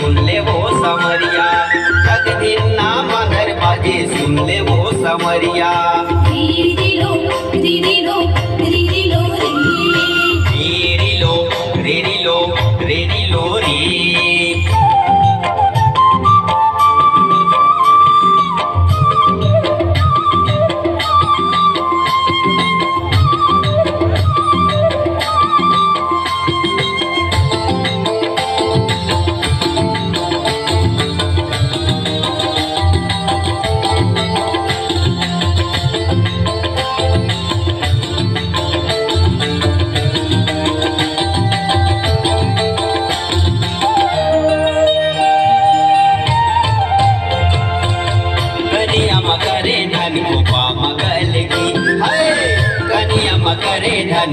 सुन ले वो समरिया, तकदीर ना मगर बाजे सुन ले वो समरिया। रीरी लो रीरी लो रीरी लो रीरी लो रीरी लो रीरी लो री। करे धन को पा मगल की, कनिया मकरे धन।